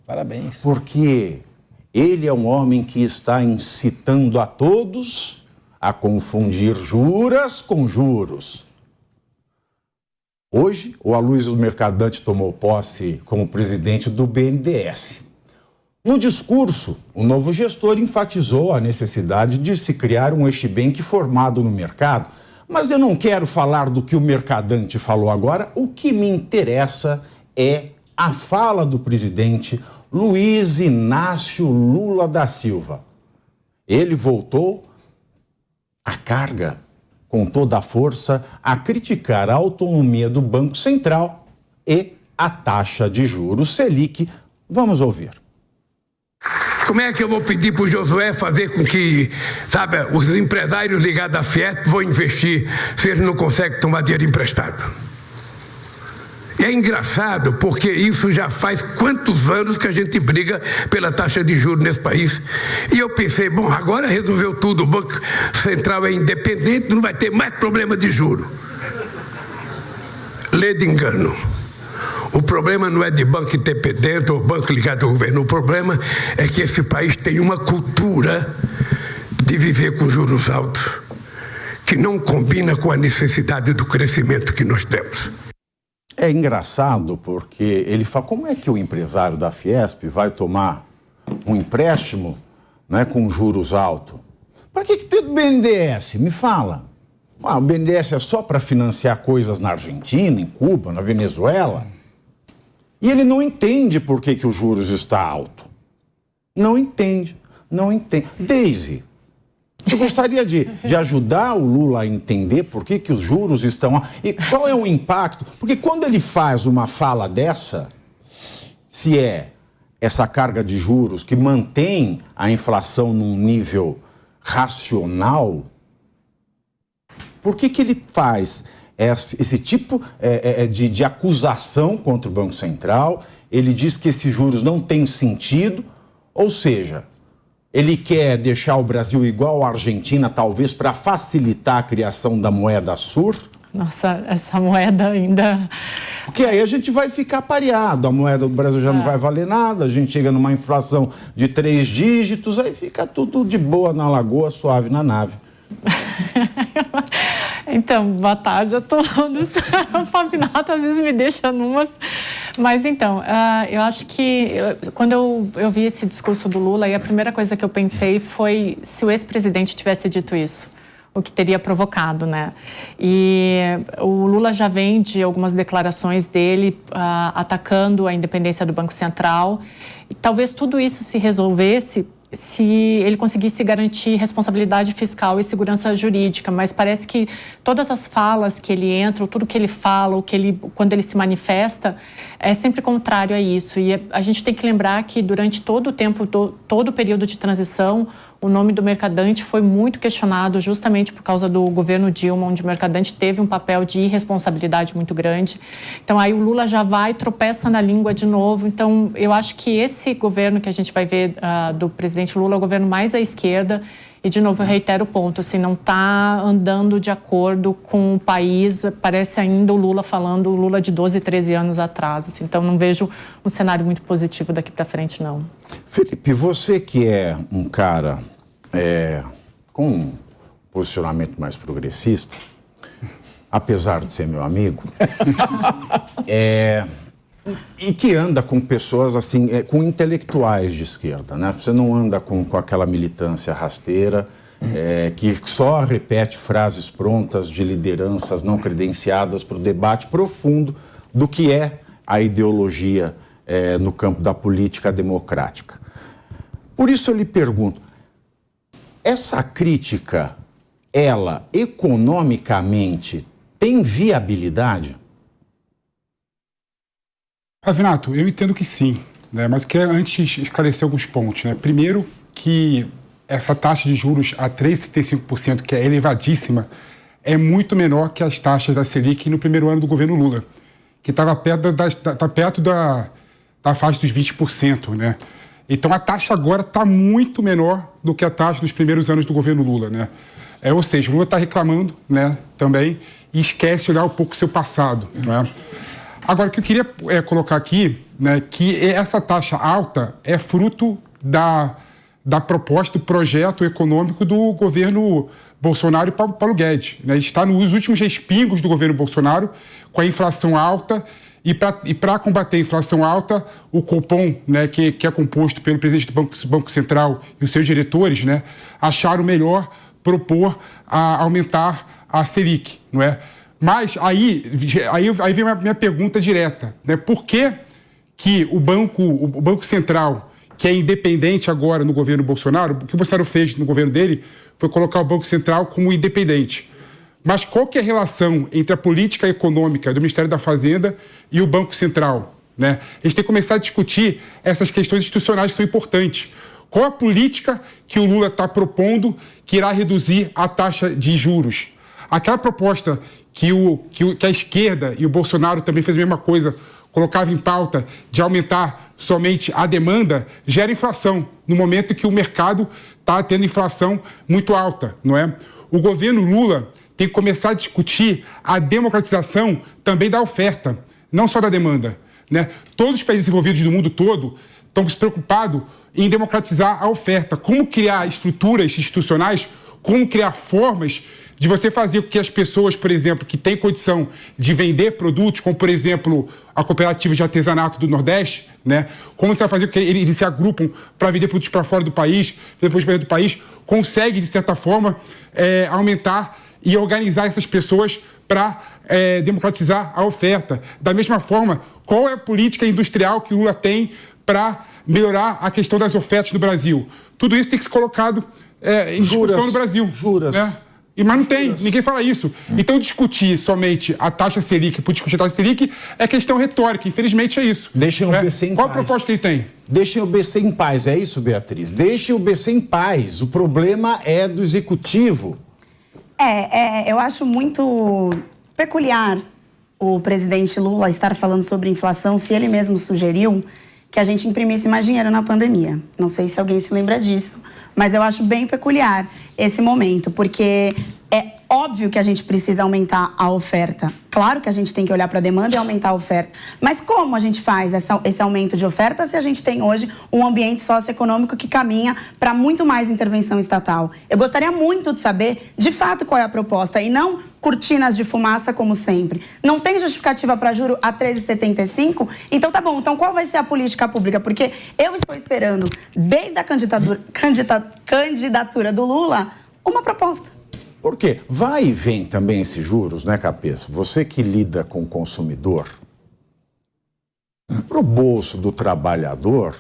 Parabéns. Porque ele é um homem que está incitando a todos a confundir juras com juros. Hoje, o Aloysio Mercadante tomou posse como presidente do BNDES. No discurso, o novo gestor enfatizou a necessidade de se criar um Eixi-Bank formado no mercado, mas eu não quero falar do que o Mercadante falou agora. O que me interessa é a fala do presidente Luiz Inácio Lula da Silva. Ele voltou à carga, com toda a força, a criticar a autonomia do Banco Central e a taxa de juros Selic. Vamos ouvir. Como é que eu vou pedir para o Josué fazer com que, sabe, os empresários ligados à Fiesp vão investir se eles não conseguem tomar dinheiro emprestado? E é engraçado porque isso já faz quantos anos que a gente briga pela taxa de juros nesse país. E eu pensei, bom, agora resolveu tudo, o Banco Central é independente, não vai ter mais problema de juro. Lê de engano. O problema não é de banco independente ou banco ligado ao governo. O problema é que esse país tem uma cultura de viver com juros altos que não combina com a necessidade do crescimento que nós temos. É engraçado porque ele fala, como é que o empresário da Fiesp vai tomar um empréstimo, né, com juros altos? Para que tem o BNDES? Me fala. O BNDES é só para financiar coisas na Argentina, em Cuba, na Venezuela? E ele não entende por que os juros está alto. Não entende. Deise, eu gostaria de ajudar o Lula a entender por que os juros estão... E qual é o impacto? Porque quando ele faz uma fala dessa, se é essa carga de juros que mantém a inflação num nível racional, por que ele faz esse tipo de acusação contra o Banco Central? Ele diz que esses juros não têm sentido, ou seja, ele quer deixar o Brasil igual à Argentina, talvez para facilitar a criação da moeda SUR? Nossa, essa moeda ainda... Porque aí a gente vai ficar pareado, a moeda do Brasil já não vai valer nada, a gente chega numa inflação de 3 dígitos, aí fica tudo de boa na lagoa, suave na nave. Então, boa tarde a todos. O Fabinato às vezes me deixa numas. Mas então, eu acho que quando eu vi esse discurso do Lula, e a primeira coisa que eu pensei foi se o ex-presidente tivesse dito isso, o que teria provocado, né? E o Lula já vem de algumas declarações dele atacando a independência do Banco Central. E talvez tudo isso se resolvesse se ele conseguisse garantir responsabilidade fiscal e segurança jurídica, mas parece que todas as falas que ele entra, tudo que ele fala, quando ele se manifesta, é sempre contrário a isso. E a gente tem que lembrar que durante todo o tempo, todo o período de transição, o nome do Mercadante foi muito questionado justamente por causa do governo Dilma, onde o Mercadante teve um papel de irresponsabilidade muito grande. Então, aí o Lula já vai, tropeça na língua de novo. Então, eu acho que esse governo que a gente vai ver do presidente Lula é o governo mais à esquerda. E, de novo, eu reitero o ponto, assim, não está andando de acordo com o país. Parece ainda o Lula falando, o Lula de 12, 13 anos atrás. Assim, então, não vejo um cenário muito positivo daqui para frente, não. Felipe, você que é um cara com um posicionamento mais progressista, apesar de ser meu amigo, e que anda com pessoas assim, com intelectuais de esquerda, né? Você não anda com aquela militância rasteira, que só repete frases prontas de lideranças não credenciadas para o debate profundo do que é a ideologia no campo da política democrática. Por isso eu lhe pergunto, essa crítica, ela economicamente tem viabilidade? Fabinato, eu entendo que sim, né? Mas quero antes esclarecer alguns pontos, né? Primeiro, que essa taxa de juros a 3,75%, que é elevadíssima, é muito menor que as taxas da Selic no primeiro ano do governo Lula, que estava perto da faixa dos 20%, né? Então a taxa agora está muito menor do que a taxa dos primeiros anos do governo Lula, né? Ou seja, o Lula está reclamando, né, também, e esquece de olhar um pouco o seu passado, né? Agora, o que eu queria colocar aqui né, que essa taxa alta é fruto da proposta, do projeto econômico do governo Bolsonaro e Paulo Guedes. Né? A gente está nos últimos respingos do governo Bolsonaro, com a inflação alta, e para combater a inflação alta, o Copom, né, que é composto pelo presidente do Banco Central e os seus diretores, né, acharam melhor propor a aumentar a Selic, não é? Mas aí vem a minha pergunta direta, né? Por que o Banco Central, que é independente agora no governo Bolsonaro, o que o Bolsonaro fez no governo dele foi colocar o Banco Central como independente. Mas qual que é a relação entre a política econômica do Ministério da Fazenda e o Banco Central, né? A gente tem que começar a discutir essas questões institucionais que são importantes. Qual a política que o Lula está propondo que irá reduzir a taxa de juros? Aquela proposta que a esquerda e o Bolsonaro também fez a mesma coisa, colocava em pauta de aumentar somente a demanda, gera inflação, no momento que o mercado está tendo inflação muito alta, não é? O governo Lula tem que começar a discutir a democratização também da oferta, não só da demanda, né? Todos os países desenvolvidos do mundo todo estão preocupados em democratizar a oferta. Como criar estruturas institucionais, como criar formas de você fazer com que as pessoas, por exemplo, que têm condição de vender produtos, como, por exemplo, a cooperativa de artesanato do Nordeste, né? Como você vai fazer com que eles se agrupam para vender produtos para fora do país, depois para dentro do país, consegue, de certa forma, aumentar e organizar essas pessoas para democratizar a oferta. Da mesma forma, qual é a política industrial que o Lula tem para melhorar a questão das ofertas no Brasil? Tudo isso tem que ser colocado em discussão no Brasil. Juras. Né? Mas não tem, ninguém fala isso. Então, discutir somente a taxa Selic por discutir a taxa Selic é questão retórica, infelizmente é isso. Deixem o BC em paz. Qual a proposta que ele tem? Deixem o BC em paz, é isso, Beatriz? Deixem o BC em paz. O problema é do executivo. Eu acho muito peculiar o presidente Lula estar falando sobre inflação se ele mesmo sugeriu que a gente imprimisse mais dinheiro na pandemia. Não sei se alguém se lembra disso, mas eu acho bem peculiar esse momento, porque é óbvio que a gente precisa aumentar a oferta. Claro que a gente tem que olhar para a demanda e aumentar a oferta. Mas como a gente faz esse aumento de oferta se a gente tem hoje um ambiente socioeconômico que caminha para muito mais intervenção estatal? Eu gostaria muito de saber, de fato, qual é a proposta e não cortinas de fumaça como sempre. Não tem justificativa para juro a 13,75? Então tá bom, então qual vai ser a política pública? Porque eu estou esperando, desde a candidatura do Lula, uma proposta. Por quê? Vai e vem também esses juros, né, Cabeça? Você que lida com o consumidor, para o bolso do trabalhador,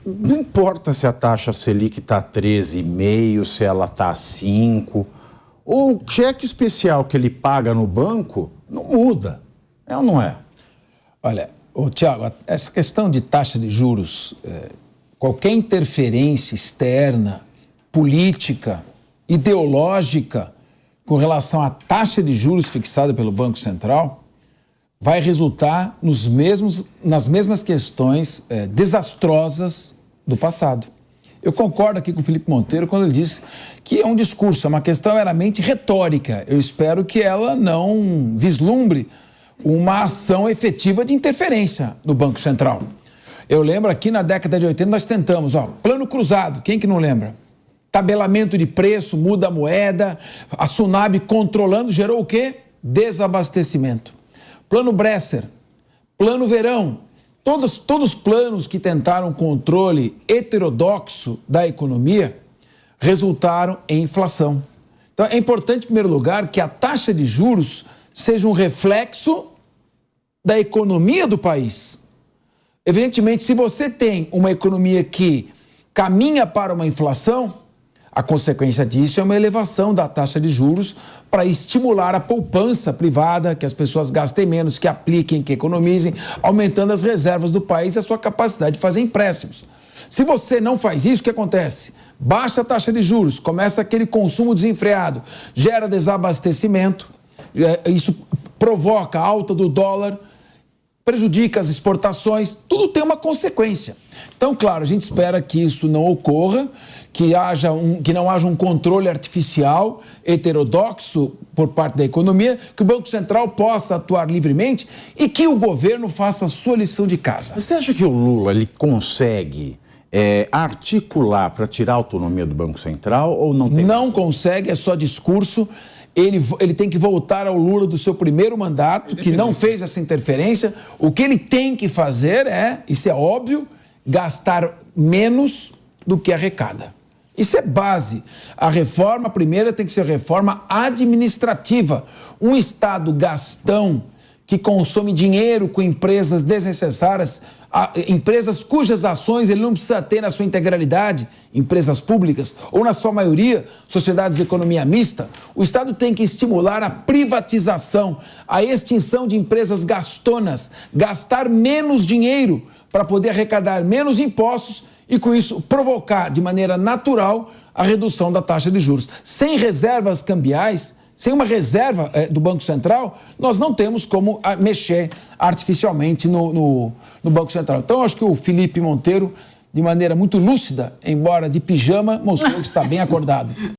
não importa se a taxa Selic está 13,5, se ela está 5, o cheque especial que ele paga no banco não muda, é ou não é? Olha, Tiago, essa questão de taxa de juros, qualquer interferência externa, política, ideológica com relação à taxa de juros fixada pelo Banco Central vai resultar nas mesmas questões desastrosas do passado. Eu concordo aqui com o Felipe Monteiro quando ele disse que é um discurso, é uma questão meramente retórica. Eu espero que ela não vislumbre uma ação efetiva de interferência do Banco Central. Eu lembro aqui na década de 80 nós tentamos, plano cruzado, quem que não lembra? Tabelamento de preço, muda a moeda, a Sunab controlando, gerou o quê? Desabastecimento. Plano Bresser, plano Verão, todos os planos que tentaram controle heterodoxo da economia resultaram em inflação. Então é importante, em primeiro lugar, que a taxa de juros seja um reflexo da economia do país. Evidentemente, se você tem uma economia que caminha para uma inflação, a consequência disso é uma elevação da taxa de juros para estimular a poupança privada, que as pessoas gastem menos, que apliquem, que economizem, aumentando as reservas do país e a sua capacidade de fazer empréstimos. Se você não faz isso, o que acontece? Baixa a taxa de juros, começa aquele consumo desenfreado, gera desabastecimento, isso provoca a alta do dólar, prejudica as exportações, tudo tem uma consequência. Então, claro, a gente espera que isso não ocorra, que não haja um controle artificial, heterodoxo por parte da economia, que o Banco Central possa atuar livremente e que o governo faça a sua lição de casa. Você acha que o Lula ele consegue articular para tirar a autonomia do Banco Central ou não tem? Não consegue, é só discurso. Ele tem que voltar ao Lula do seu primeiro mandato, que não fez essa interferência. O que ele tem que fazer isso é óbvio, gastar menos do que arrecada. Isso é base. A reforma primeira tem que ser reforma administrativa. Um Estado gastão que consome dinheiro com empresas desnecessárias, empresas cujas ações ele não precisa ter na sua integralidade, empresas públicas, ou na sua maioria, sociedades de economia mista, o Estado tem que estimular a privatização, a extinção de empresas gastonas, gastar menos dinheiro para poder arrecadar menos impostos e, com isso, provocar de maneira natural a redução da taxa de juros. Sem reservas cambiais, sem uma reserva do Banco Central, nós não temos como mexer artificialmente no Banco Central. Então, acho que o Felipe Monteiro, de maneira muito lúcida, embora de pijama, mostrou que está bem acordado.